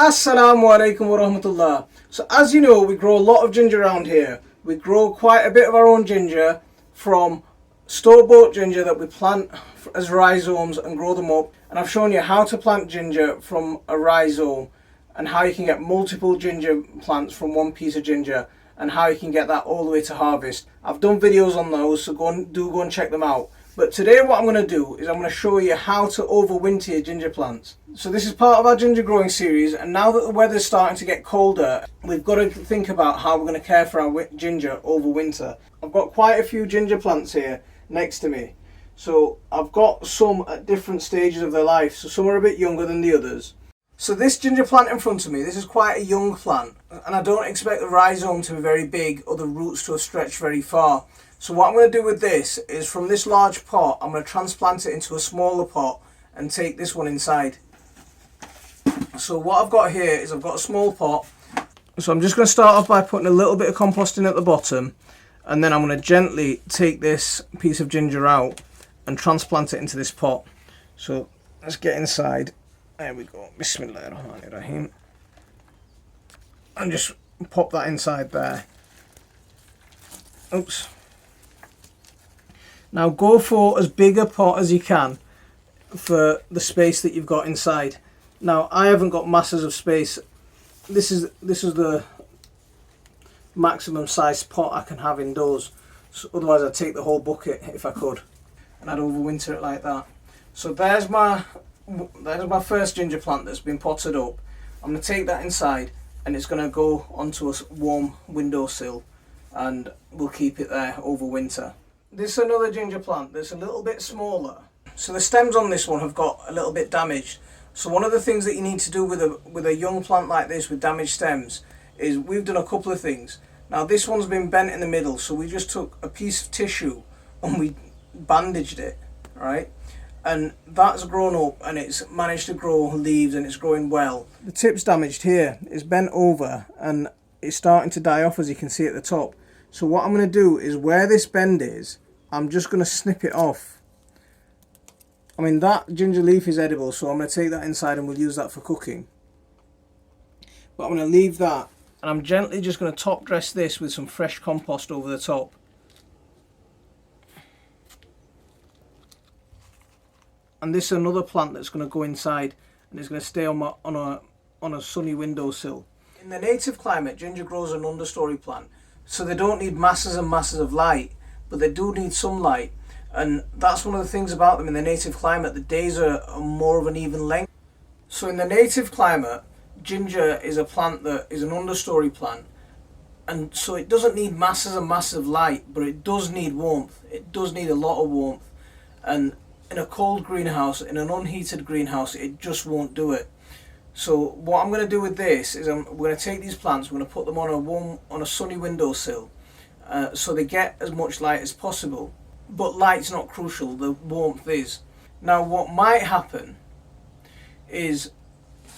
Assalamu alaikum wa rahmatullah. So as you know, we grow a lot of ginger around here. We grow quite a bit of our own ginger from store-bought ginger that we plant as rhizomes and grow them up. And I've shown you how to plant ginger from a rhizome and how you can get multiple ginger plants from one piece of ginger and how you can get that all the way to harvest. I've done videos on those, so go and check them out. But today what I'm going to do is I'm going to show you how to overwinter your ginger plants. So this is part of our ginger growing series, and now that the weather's starting to get colder, we've got to think about how we're going to care for our ginger over winter. I've got quite a few ginger plants here next to me. So I've got some at different stages of their life, so some are a bit younger than the others. So this ginger plant in front of me, this is quite a young plant, and I don't expect the rhizome to be very big or the roots to have stretched very far. So what I'm going to do with this is from this large pot, I'm going to transplant it into a smaller pot and take this one inside. So what I've got here is I've got a small pot. So I'm just going to start off by putting a little bit of compost in at the bottom, and then I'm going to gently take this piece of ginger out and transplant it into this pot. So let's get inside. There we go. Bismillahirrahmanirrahim. And just pop that inside there. Oops. Now go for as big a pot as you can for the space that you've got inside. Now I haven't got masses of space. This is the maximum size pot I can have indoors. So otherwise I'd take the whole bucket if I could, and I'd overwinter it like that. So there's my first ginger plant that's been potted up. I'm going to take that inside, and it's going to go onto a warm windowsill, and we'll keep it there over winter. This is another ginger plant that's a little bit smaller. So the stems on this one have got a little bit damaged. So one of the things that you need to do with a young plant like this with damaged stems is we've done a couple of things. Now this one's been bent in the middle, so we just took a piece of tissue and we bandaged it, right? And that's grown up and it's managed to grow leaves and it's growing well. The tip's damaged here, it's bent over and it's starting to die off, as you can see at the top. So what I'm going to do is where this bend is, I'm just going to snip it off. I mean, that ginger leaf is edible, so I'm going to take that inside and we'll use that for cooking. But I'm going to leave that, and I'm gently just going to top dress this with some fresh compost over the top. And this is another plant that's going to go inside and it's going to stay on a sunny windowsill. In the native climate, ginger grows an understory plant, so they don't need masses and masses of light, but they do need some light. And that's one of the things about them in the native climate, the days are more of an even length. So in the native climate, ginger is a plant that is an understory plant, and so it doesn't need masses and masses of light, but it does need warmth. It does need a lot of warmth, and in a cold greenhouse, in an unheated greenhouse, it just won't do it. So what I'm going to do with this is we're going to take these plants, we're going to put them on a sunny windowsill, so they get as much light as possible. But light's not crucial, the warmth is. Now what might happen is,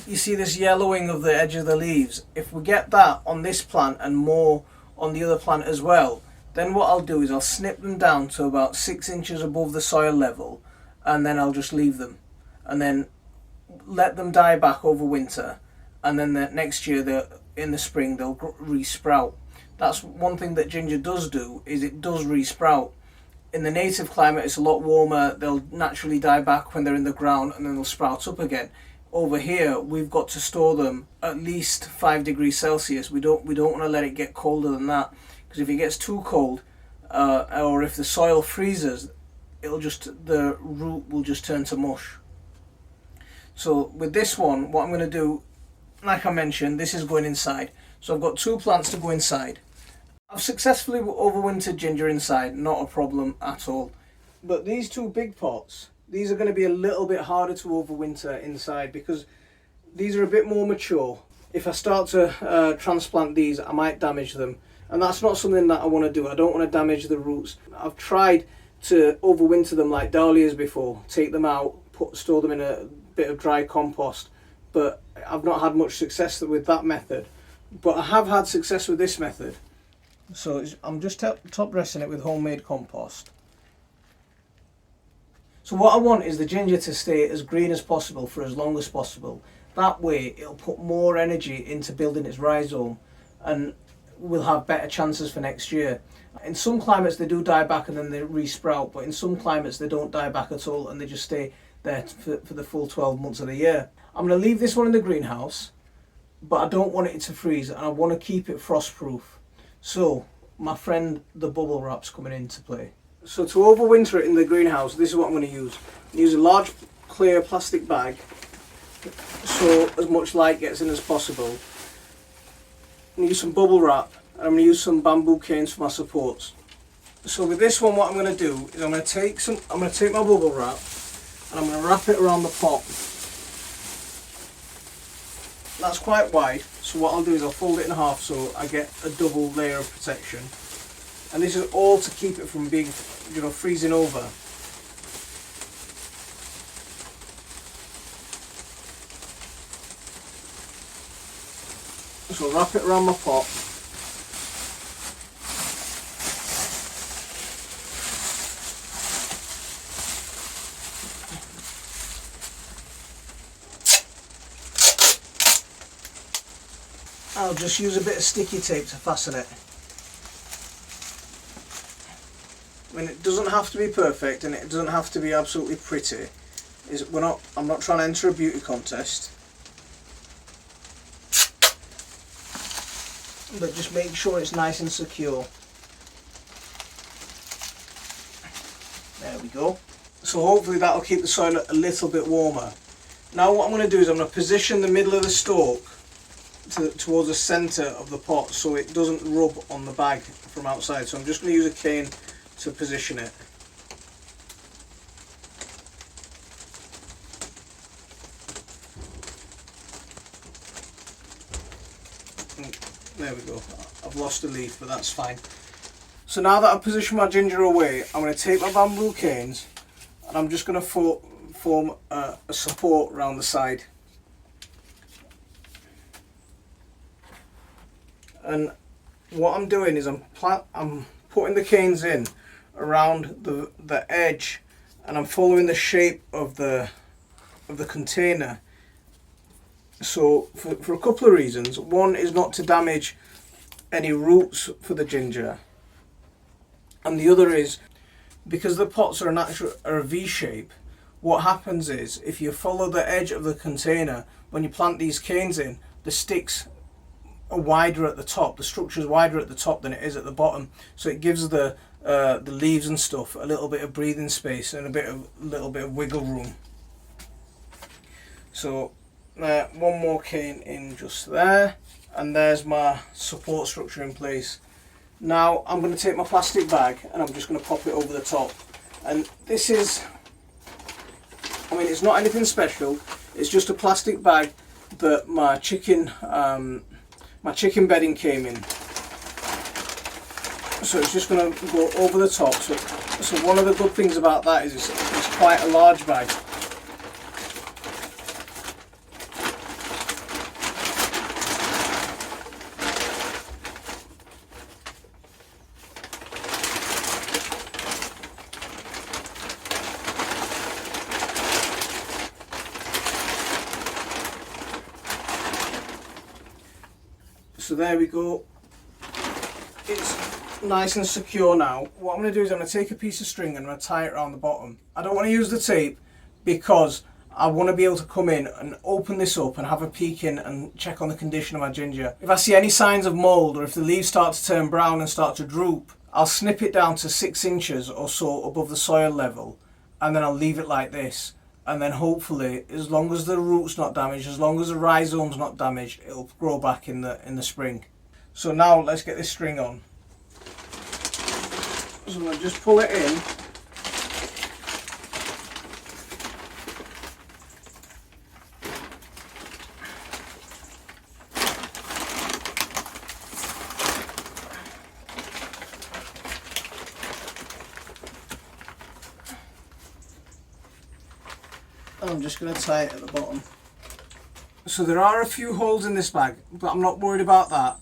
you see this yellowing of the edge of the leaves. If we get that on this plant and more on the other plant as well, then what I'll do is I'll snip them down to about 6 inches above the soil level, and then I'll just leave them and then let them die back over winter, and then next year in the spring they'll re-sprout. That's one thing that ginger does do, is it does re-sprout. In the native climate it's a lot warmer, they'll naturally die back when they're in the ground and then they'll sprout up again. Over here we've got to store them at least 5 degrees Celsius. We don't want to let it get colder than that, because if it gets too cold or if the soil freezes, the root will just turn to mush. So with this one, what I'm going to do, like I mentioned, this is going inside. So I've got 2 plants to go inside. I've successfully overwintered ginger inside, not a problem at all. But these 2 big pots, these are going to be a little bit harder to overwinter inside because these are a bit more mature. If I start to transplant these, I might damage them. And that's not something that I want to do. I don't want to damage the roots. I've tried to overwinter them like dahlias before, take them out, store them in a bit of dry compost, but I've not had much success with that method. But I have had success with this method. So I'm just top dressing it with homemade compost. So what I want is the ginger to stay as green as possible for as long as possible. That way it'll put more energy into building its rhizome and we'll have better chances for next year. In some climates they do die back and then they re-sprout, but in some climates they don't die back at all and they just stay there for the full 12 months of the year. I'm going to leave this one in the greenhouse, but I don't want it to freeze and I want to keep it frost proof. So my friend the bubble wrap's coming into play. So to overwinter it in the greenhouse, this is what I'm going to use. Use a large clear plastic bag so as much light gets in as possible. I'm going to use some bubble wrap and I'm going to use some bamboo canes for my supports. So with this one, what I'm going to do is I'm going to take my bubble wrap and I'm going to wrap it around the pot. That's quite wide, so what I'll do is I'll fold it in half so I get a double layer of protection. And this is all to keep it from being, freezing over. So I'll wrap it around my pot. I'll just use a bit of sticky tape to fasten it. I mean, it doesn't have to be perfect and it doesn't have to be absolutely pretty. I'm not trying to enter a beauty contest. But just make sure it's nice and secure. There we go. So hopefully that'll keep the soil a little bit warmer. Now what I'm going to do is I'm going to position the middle of the stalk towards the centre of the pot so it doesn't rub on the bag from outside. So I'm just going to use a cane to position it. There we go. I've lost a leaf, but that's fine. So now that I've positioned my ginger away, I'm going to take my bamboo canes and I'm just going to form a support around the side. And what I'm doing is I'm putting the canes in around the edge, and I'm following the shape of the container. So for a couple of reasons. One is not to damage any roots for the ginger, and the other is because the pots are a V shape. What happens is if you follow the edge of the container, when you plant these canes in, the sticks are wider at the top. The structure is wider at the top than it is at the bottom, so it gives the leaves and stuff a little bit of breathing space and a little bit of wiggle room. So one more cane in just there, and there's my support structure in place. Now I'm going to take my plastic bag and I'm just going to pop it over the top. And this is, I mean, it's not anything special. It's just a plastic bag that my chicken bedding came in. So it's just going to go over the top. So one of the good things about that is it's quite a large bag. So there we go. It's nice and secure now. What I'm going to do is I'm going to take a piece of string and I'm going to tie it around the bottom. I don't want to use the tape because I want to be able to come in and open this up and have a peek in and check on the condition of my ginger. If I see any signs of mould or if the leaves start to turn brown and start to droop, I'll snip it down to 6 inches or so above the soil level, and then I'll leave it like this. And then hopefully, as long as the root's not damaged, as long as the rhizome's not damaged, it'll grow back in the spring. So now let's get this string on. So I'm going to just pull it in. And I'm just going to tie it at the bottom. So there are a few holes in this bag, but I'm not worried about that.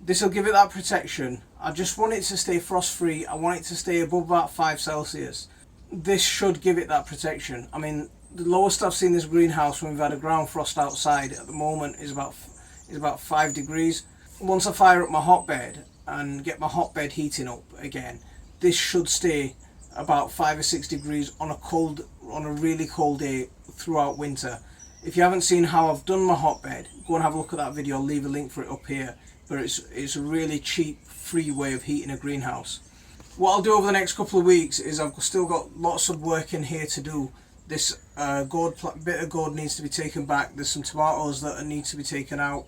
This will give it that protection. I just want it to stay frost free. I want it to stay above about 5 Celsius. This should give it that protection. I mean, The lowest I've seen this greenhouse when we've had a ground frost outside at the moment is about 5 degrees. Once I fire up my hotbed and get my hotbed heating up again, this should stay about 5 or 6 degrees on a really cold day throughout winter. If you haven't seen how I've done my hotbed, go and have a look at that video. I'll leave a link for it up here. But it's a really cheap, free way of heating a greenhouse. What I'll do over the next couple of weeks is I've still got lots of work in here to do. This bit of gourd needs to be taken back. There's some tomatoes that need to be taken out,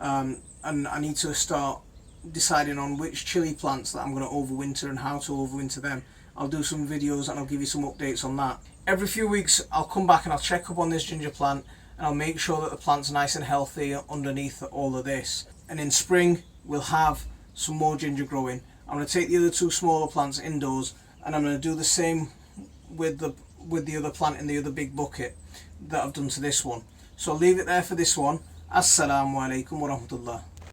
and I need to start deciding on which chili plants that I'm going to overwinter and how to overwinter them. I'll do some videos and I'll give you some updates on that. Every few weeks I'll come back and I'll check up on this ginger plant, and I'll make sure that the plant's nice and healthy underneath all of this. And in spring we'll have some more ginger growing. I'm going to take the other 2 smaller plants indoors, and I'm going to do the same with the other plant in the other big bucket that I've done to this one. So I'll leave it there for this one. Assalamu alaikum wa rahmatullah.